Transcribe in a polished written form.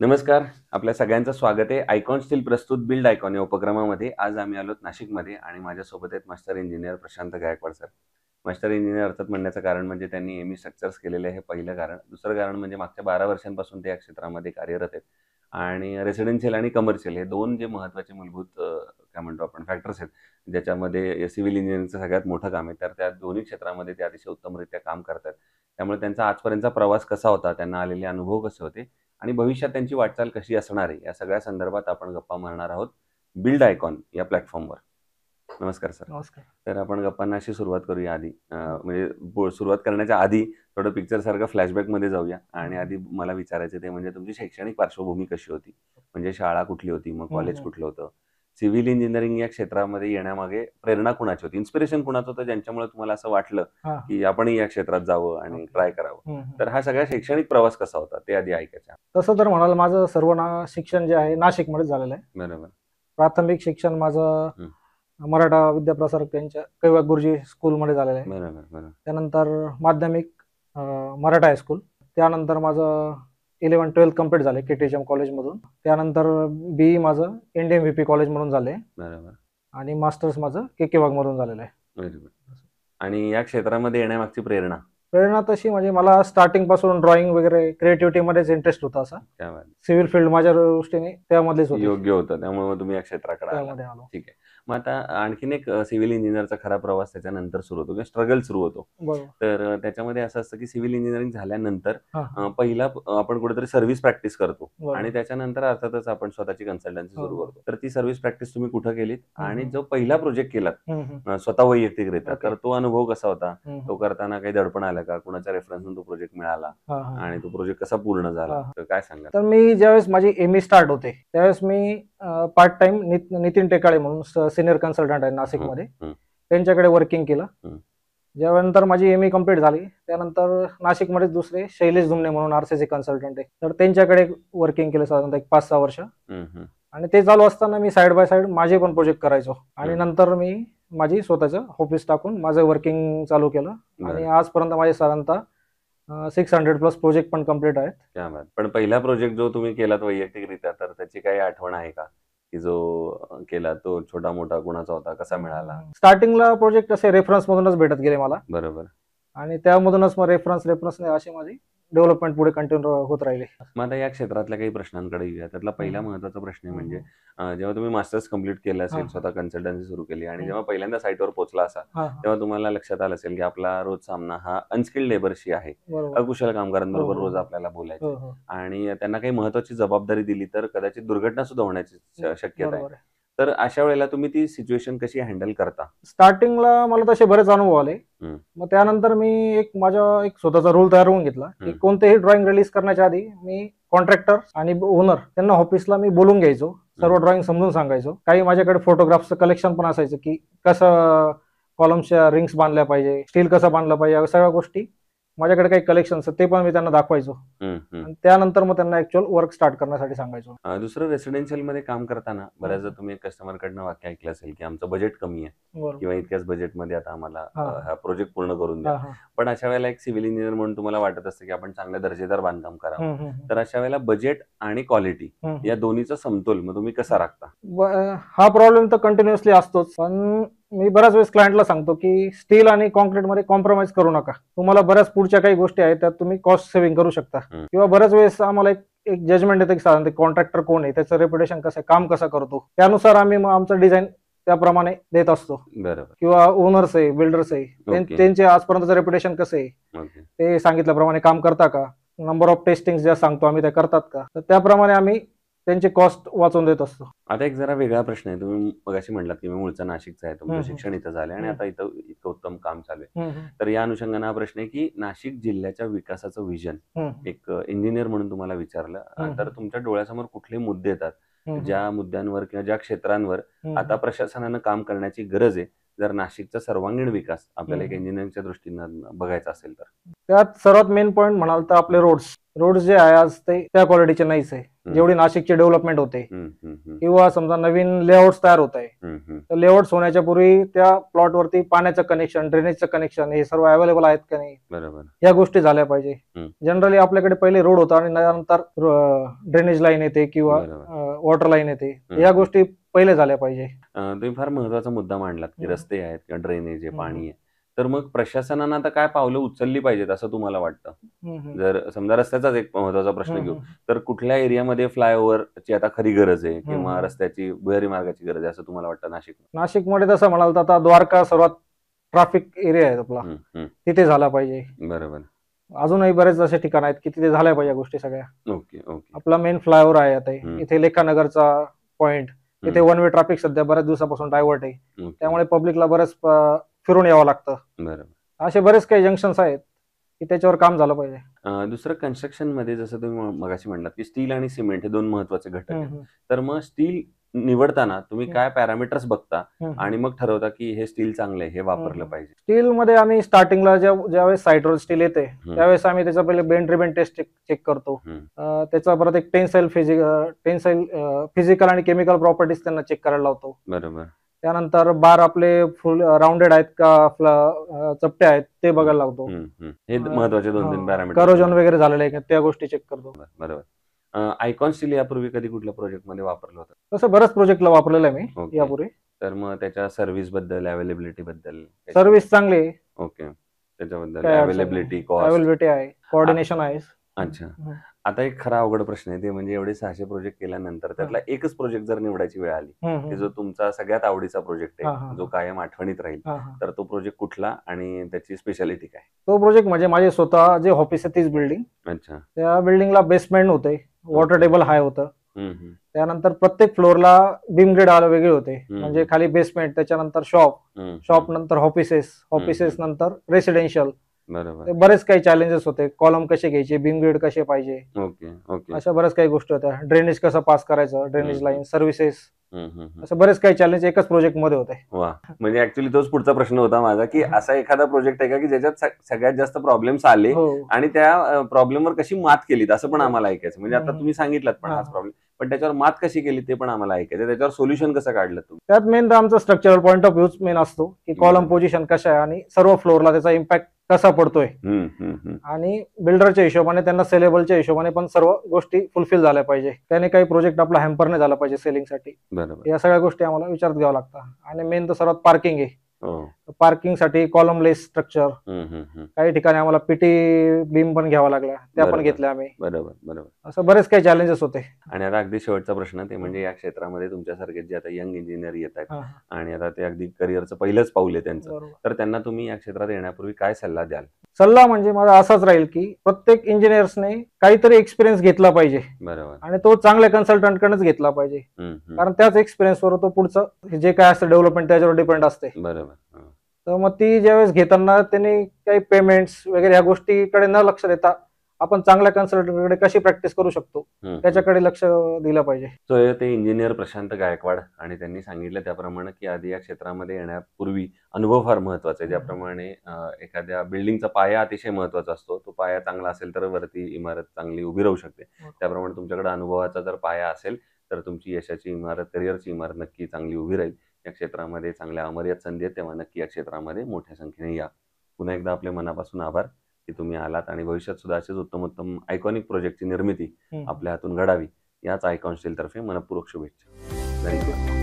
नमस्कार. आपल्या सगळ्यांचं स्वागत आहे. आयकॉन स्टील प्रस्तुत बिल्ड आयकॉन या उपक्रमामध्ये. आज आम्ही आलोत नाशिकमध्ये आणि माझ्यासोबत आहेत master engineer Prashant Gaikwad sir. Master engineer अर्थात म्हणण्याचं कारण म्हणजे त्यांनी एम-ई स्ट्रक्चर्स केलेले आहे हे पहिलं कारण. दुसरं कारण म्हणजे मागच्या 12 वर्षांपासून ते या क्षेत्रामध्ये कार्यरत आहेत आणि रेसिडेन्शियल आणि कमर्शियल हे 2 जे महत्त्वाचे मूलभूत काय म्हणतो आपण फॅक्टर्स आहेत, ज्याच्यामध्ये सिव्हिल इंजिनिअरिंगचं सगळ्यात मोठं काम आहे. तर त्या दोन्ही क्षेत्रामध्ये ते अतिशय उत्तमरित्या काम करतात. त्यामुळे त्यांचा आजपर्यंतचा प्रवास कसा होता, त्यांना आलेले अनुभव कसे होते आणि भविष्यात त्यांची वाटचाल कशी असणार आहे, या सगळ्या संदर्भात आपण गप्पा मारणार आहोत बिल्ड आयकॉन या प्लॅटफॉर्मवर. नमस्कार सर. नमस्कार. तर आपण गप्पांना अशी सुरुवात करूया आधी म्हणजे सुरुवात करण्याच्या आधी थोडं पिक्चरसारखं फ्लॅशबॅकमध्ये जाऊया आणि आधी मला विचारायचं ते म्हणजे तुमची शैक्षणिक पार्श्वभूमी कशी होती? म्हणजे शाळा कुठली होती, मग कॉलेज कुठलं होतं? सिव्हिल इंजिनिअरिंग या क्षेत्रामध्ये येण्यामागे प्रेरणा कुणाची होती? इन्स्पिरेशन कुणाचं होतं ज्यांच्यामुळे तुम्हाला असं वाटलं की आपणही या क्षेत्रात जावं आणि ट्राय करावं? तर हा सगळा शैक्षणिक प्रवास कसा होता ते आधी ऐकायचं. तसं तर म्हणाल माझं सर्व शिक्षण जे आहे नाशिकमध्येच झालेलं आहे. बरोबर. प्राथमिक शिक्षण माझं मराठा विद्याप्रसारक यांच्या कैवाक गुरुजी स्कूलमध्ये झालेलं आहे. बरोबर बरोबर. त्यानंतर माध्यमिक मराठा हायस्कूल. त्यानंतर माझं 11-12 कम्प्लीट झाले KTHM कॉलेजमधून. त्यानंतर BE माझं इंडियन VP कॉलेजमधून झाले बरोबर. आणि मास्टर्स माझं KK वाघमधून झालेलं आहे. बरोबर. आणि या क्षेत्रामध्ये येण्यामागची प्रेरणा? प्रेरणा तशी म्हणजे मला स्टार्टिंग पासून ड्रॉइंग वगैरे क्रिएटिव्हिटी मध्येच इंटरेस्ट होता. असा सिव्हिल फील्ड माझ्या दृष्टीने त्यामध्येच योग्य होतं, त्यामुळे तुम्ही या क्षेत्राकडे आलो. ठीक आहे. मग आता आणखीन एक सिव्हिल इंजिनिअरचा खरा प्रवास त्याच्यानंतर सुरू होतो किंवा स्ट्रगल सुरू होतो. तर त्याच्यामध्ये असं असतं की सिव्हिल इंजिनिअरिंग झाल्यानंतर पहिला आपण कुठेतरी सर्व्हिस प्रॅक्टिस करतो आणि त्याच्यानंतर अर्थातच आपण स्वतःची कन्सल्टन्सी सुरू करतो. तर ती सर्व्हिस प्रॅक्टिस तुम्ही कुठं केलीत आणि जो पहिला प्रोजेक्ट केलात स्वतः वैयक्तिकरित्या, तर तो अनुभव कसा होता? तो करताना काही दडपण आलं का? कुणाच्या रेफरन्सने तो प्रोजेक्ट मिळाला आणि तो प्रोजेक्ट कसा पूर्ण झाला, तर काय सांगा? तर मी ज्यावेळेस माझी ME स्टार्ट होते त्यावेळेस मी पार्ट टाइम नितीन टेकाळे म्हणून सिनियर कन्सल्टंट आहे नाशिकमध्ये, त्यांच्याकडे वर्किंग केलं. ज्यानंतर माझी ME कम्प्लीट झाली त्यानंतर नाशिकमध्ये दुसरे शैलेश धुमणे म्हणून RCC कन्सल्टंट आहे, तर त्यांच्याकडे वर्किंग केलं साधारणतः 5-6 वर्ष. आणि ते चालू असताना मी साइड बाय साइड माझे पण प्रोजेक्ट करायचो आणि नंतर मी माझी स्वतःचं ऑफिस टाकून माझं वर्किंग चालू केलं आणि आजपर्यंत माझे साधारणतः 600+ प्रोजेक्ट पण कम्प्लीट आहेत. पण पहिला प्रोजेक्ट जो तुम्ही केलात वैयक्तिकरित्या, तर त्याची काही आठवण आहे का की जो केला तो छोटा मोठा कुणाचा होता, कसा मिळाला? स्टार्टिंगला प्रोजेक्ट असे रेफरन्स मधूनच भेटत गेले मला. बरोबर. आणि त्यामधूनच मग रेफरन्स अशी माझी डेव्हलपमेंट पुढे कंटिन्यू होत राहिली. मग आता या क्षेत्रातल्या काही प्रश्नांकडे येऊया. त्यातला पहिला महत्वाचा प्रश्न आहे म्हणजे जेव्हा तुम्ही मास्टर्स कम्प्लीट केलं असेल, स्वतः कन्सल्टन्सी सुरू केली आणि जेव्हा पहिल्यांदा साईटवर पोहोचला असाल तेव्हा तुम्हाला लक्षात आलं असेल की आपला रोज सामना हा अनस्किल्ड लेबरशी आहे, अकुशल कामगारांबरोबर रोज आपल्याला बोलायचं आणि त्यांना काही महत्वाची जबाबदारी दिली तर कदाचित दुर्घटना सुद्धा होण्याची शक्यता आहे. तर अशा वेळेला तुम्ही ती सिच्युएशन कशी हँडल करता? स्टार्टिंगला मला तसे बरेच अनुभव आले. मग त्यानंतर मी एक स्वतःचा रूल तयार करून घेतला की कोणतेही ड्रॉइंग रिलीज करण्याच्या आधी मी कॉन्ट्रॅक्टर आणि ओनर त्यांना ऑफिसला मी बोलून घ्यायचो, सर्व ड्रॉइंग समजून सांगायचो. काही माझ्याकडे फोटोग्राफचं कलेक्शन पण असायचं की कसं कॉलम्सच्या रिंग्स बांधल्या पाहिजे, स्टील कसं बांधलं पाहिजे, या सगळ्या गोष्टी माझ्याकडे काही कलेक्शन ते पण मी त्यांना दाखवायचो आणि त्यानंतर मग त्यांना ऍक्च्युअल वर्क स्टार्ट करण्यासाठी सांगायचो. दुसरं रेसिडेन्शियल मध्ये काम करताना बऱ्याचदा तुम्ही कस्टमर कडनं वाक्य ऐकलं असेल की आमचं बजेट कमी आहे किंवा इतक्याच बजेटमध्ये आता आम्हाला हा प्रोजेक्ट पूर्ण करून द्या. पण अशा वेळेला एक सिव्हिल इंजिनियर म्हणून तुम्हाला वाटत असतं की आपण चांगल्या दर्जेदार बांधकाम करावं. तर अशा वेळेला बजेट आणि क्वालिटी या दोन्हीचा समतोल मग तुम्ही कसा राखता? हा प्रॉब्लेम तर कंटिन्युअसली असतोच, पण मी बऱ्याच वेळेस क्लायंटला सांगतो की स्टील आणि कॉन्क्रीट मध्ये कॉम्प्रोमाइज करू नका. तुम्हाला बऱ्याच पुढच्या काही गोष्टी आहेत त्यात तुम्ही कॉस्ट सेव्हिंग करू शकता. किंवा बऱ्याच वेळेस आम्हाला एक जजमेंट येतं की साधारण कॉन्ट्रॅक्टर कोण आहे, त्याचं रेप्युटेशन कसं आहे, काम कसं करतो, त्यानुसार आम्ही मग आमचं डिझाईन त्याप्रमाणे देत असतो. किंवा ओनर्स आहे, बिल्डर्स आहे, त्यांचे आजपर्यंतचं रेप्युटेशन कसं आहे, ते सांगितल्याप्रमाणे काम करता का, नंबर ऑफ टेस्टिंग ज्या सांगतो आम्ही त्या करतात का, तर त्याप्रमाणे आम्ही त्यांची कॉस्ट वाचवून देत असतो. आता एक जरा वेगळा प्रश्न आहे. तुम्ही मगाशी म्हणलात की मी मूळचा नाशिकचा आहे, तुमचं शिक्षण इथं झालं आणि आता इथं इतकं उत्तम काम चालू आहे. तर या अनुषंगाने हा प्रश्न आहे की नाशिक जिल्ह्याच्या विकासाचं विजन एक इंजिनियर म्हणून तुम्हाला विचारलं तर तुमच्या डोळ्यासमोर कुठले मुद्दे येतात ज्या मुद्द्यांवर किंवा ज्या क्षेत्रांवर आता प्रशासनानं काम करण्याची गरज आहे जर नाशिकचा सर्वांगीण विकास आपल्याला एक इंजिनिअरिंगच्या दृष्टीनं बघायचा असेल तर? त्यात सर्वात मेन पॉईंट म्हणाल तर आपले रोड्स जे आहे आज ते त्या क्वालिटीचे नाहीच आहे जेवढी नाशिकची डेव्हलपमेंट होते किंवा समजा नवीन लेआउट तयार होत आहे लेआउट होण्याच्या पूर्वी त्या प्लॉटवरती पाण्याचं कनेक्शन, ड्रेनेजचं कनेक्शन हे सर्व अवेलेबल आहेत का नाही, बरोबर. या गोष्टी झाल्या पाहिजे. हम्म. जनरली आपल्याकडे पहिले रोड होता आणि त्यानंतर ड्रेनेज लाईन येते किंवा बरोबर. वॉटर लाईन येते, हम्म. या गोष्टी पहिले झाल्या पाहिजे. तुम्ही फार महत्वाचा मुद्दा मांडलात की हम्म. रस्ते आहेत किंवा ड्रेनेज आहे, हम्म. पाणी आहे. तर मग प्रशासनानं आता काय पावलं उचलली पाहिजेत असं तुम्हाला वाटतं? जर समजा रस्त्याचाच एक महत्वाचा प्रश्न घेऊ, तर कुठल्या एरियामध्ये फ्लायओव्हरची आता खरी गरज आहे किंवा रस्त्याची भुयारी मार्गाची गरज आहे असं तुम्हाला वाटतं नाशिक? नाशिकमध्ये तसं म्हणाल तर आता द्वारका सर्वात ट्रॅफिक एरिया आहे आपला, तिथे झाला पाहिजे. बरोबर. अजूनही बरेच असे ठिकाण आहेत की तिथे झाल्या पाहिजे गोष्टी सगळ्या. Okay okay. आपला मेन फ्लायओव्हर आहे आता इथे लेखानगरचा पॉइंट, इथे वन वे ट्रॅफिक सध्या बऱ्याच दिवसापासून डायव्हर्ट आहे, त्यामुळे पब्लिकला बरंच फिरून यावं लागतं. बरोबर. असे बरेच काही जंक्शन्स आहेत की त्याच्यावर काम झालं पाहिजे. दुसरं कन्स्ट्रक्शन मध्ये जसं तुम्ही मगाशी म्हणलात की स्टील आणि सिमेंट हे दोन महत्वाचे घटक आहेत. तर मग स्टील निवडताना तुम्ही काय पॅरामीटर्स बघता आणि मग ठरवता की हे स्टील चांगलं आहे, हे वापरलं पाहिजे? स्टील मध्ये आम्ही स्टार्टिंगला ज्यावेळेस साईटवर स्टील येते त्यावेळेस आम्ही त्याचा पहिले बेंड रिबेंड टेस्ट चेक करतो. त्याचा परत एक टेन्साईल फिजिकल आणि केमिकल प्रॉपर्टीज त्यांना चेक करायला लावतो. बरोबर. त्यानंतर बार आपले फुल राऊंडेड आहेत का चपटे आहेत ते बघायला लावतो. हे महत्वाचे 2-3 पॅरामीटर. करोजन वगैरे झालेले आहे त्या गोष्टी चेक करतो. बरोबर. आयकॉन स्टील यापूर्वी कधी कुठल्या प्रोजेक्ट मध्ये वापरलं होतं? तसं बऱ्याच प्रोजेक्टला वापरलेलं आहे मी यापूर्वी. तर मग त्याच्या सर्व्हिस बद्दल, अवेलेबिलिटी बद्दल? सर्व्हिस चांगली आहे. ओके. त्याच्याबद्दल अवेलेबिलिटी, कॉस्ट? अवेलेबिलिटी आहे, कोऑर्डिनेशन आहे. अच्छा. आता एक खरा अवघड प्रश्न आहे, ते म्हणजे एवढे 600 प्रोजेक्ट केल्यानंतर त्यातला एकच प्रोजेक्ट जर निवडायची वेळ आली की जो तुमचा सगळ्यात आवडीचा प्रोजेक्ट आहे, जो कायम आठवणीत राहील, तर तो प्रोजेक्ट कुठला आणि त्याची स्पेशालिटी काय? तो प्रोजेक्ट म्हणजे माझे स्वतः जे ऑफिस आहे तीच बिल्डिंग. अच्छा. त्या बिल्डिंगला बेसमेंट होते, वॉटर टेबल हाय होतं, त्यानंतर प्रत्येक फ्लोअरला बीम ग्रेड वेगळे होते, म्हणजे खाली बेसमेंट, त्याच्यानंतर शॉप नंतर ऑफिसेस नंतर रेसिडेन्शियल. बरोबर. बरेच काही चॅलेंजेस होते, कॉलम कसे घ्यायचे, बीम ग्रेड कसे पाहिजे, ओके ओके, अशा बऱ्याच काही गोष्टी होत्या. ड्रेनेज कसं पास करायचं, ड्रेनेज लाईन, सर्व्हिसेस, असं बरेच काही चॅलेंज एकाच प्रोजेक्ट मध्ये होते. वा, म्हणजे ऍक्च्युली तोच पुढचा प्रश्न होता माझा की असा एखादा प्रोजेक्ट आहे का की ज्याच्यात सगळ्यात जास्त प्रॉब्लेम्स आले आणि त्या प्रॉब्लेमवर कशी मात केली असं पण आम्हाला ऐकायचं. म्हणजे आता तुम्ही सांगितलं पण हाच प्रॉब्लेम, पण त्याच्यावर मात कशी केली ते पण आम्हाला ऐकायचं, त्याच्यावर सोल्युशन कसं काढलं तुम्ही? त्यात मेन आमचा structural point of view main असतो की कॉलम पोझिशन कशा आहे आणि सर्व फ्लोअरला त्याचा इम्पॅक्ट कसा पडतोय, आणि बिल्डरच्या हिशोबाने त्यांना सेलेबलच्या हिशोबाने पण सर्व गोष्टी फुलफिल झाल्या पाहिजे. त्याने काही प्रोजेक्ट आपला हॅम्पर नाही झाला पाहिजे सेलिंगसाठी. बरोबर. या सगळ्या गोष्टी आम्हाला विचारात घ्यावं लागतात. आणि मेन तर सर्वात पार्किंग आहे. पार्किंग साठी कॉलमलेस स्ट्रक्चर, काही ठिकाणी आम्हाला पीटी बीम पण घ्यावा लागल्या, त्या पण घेतल्या आम्ही. बरोबर बरोबर. असं बरेच काही चॅलेंजेस होते. आणि आता अगदी शेवटचा प्रश्न ते म्हणजे या क्षेत्रामध्ये तुमच्यासारखे जे आता यंग इंजिनियर येत आहेत आणि आता ते अगदी करिअरचं पहिलंच पाऊल आहे त्यांचं, तर त्यांना तुम्ही या क्षेत्रात येण्यापूर्वी काय सल्ला द्याल? सल्ला म्हणजे माझा असाच राहील की प्रत्येक इंजिनियर्सने काहीतरी एक्सपिरियन्स घेतला पाहिजे. बरोबर. आणि तो चांगल्या कन्सल्टंट कडूनच घेतला पाहिजे, कारण त्याच एक्सपिरियन्सवर तो पुढचं जे काय असतं डेव्हलपमेंट त्याच्यावर डिपेंड असते. बरोबर. तर मग ती ज्यावेळेस घेताना त्यांनी काही पेमेंट्स वगैरे ह्या गोष्टीकडे न लक्ष देता आपण चांगल्या कन्सल्टंटकडे कशी प्रॅक्टिस करू शकतो त्याच्याकडे लक्ष दिलं पाहिजे. तर ते इंजिनियर प्रशांत गायकवाड, आणि त्यांनी सांगितलं त्याप्रमाणे की आधी या क्षेत्रामध्ये येण्यापूर्वी अनुभव फार महत्वाचा आहे. ज्याप्रमाणे एखाद्या बिल्डिंगचा पाया अतिशय महत्वाचा असतो, तो पाया चांगला असेल तर वरती इमारत चांगली उभी राहू शकते. त्याप्रमाणे तुमच्याकडे अनुभवाचा जर पाया असेल तर तुमची यशाची इमारत, करिअरची इमारत नक्की चांगली उभी राहील. या क्षेत्रामध्ये चांगल्या अमर्याद संधी आहेत, तेव्हा नक्की या क्षेत्रामध्ये मोठ्या संख्येने या. पुन्हा एकदा आपल्या मनापासून आभार की तुम्ही आलात आणि भविष्यात सुद्धा असेच उत्तम उत्तम आयकॉनिक प्रोजेक्टची निर्मिती आपल्या हातून घडावी, याच आयकॉन स्टील तर्फे मनपूर्वक शुभेच्छा. धन्यवाद.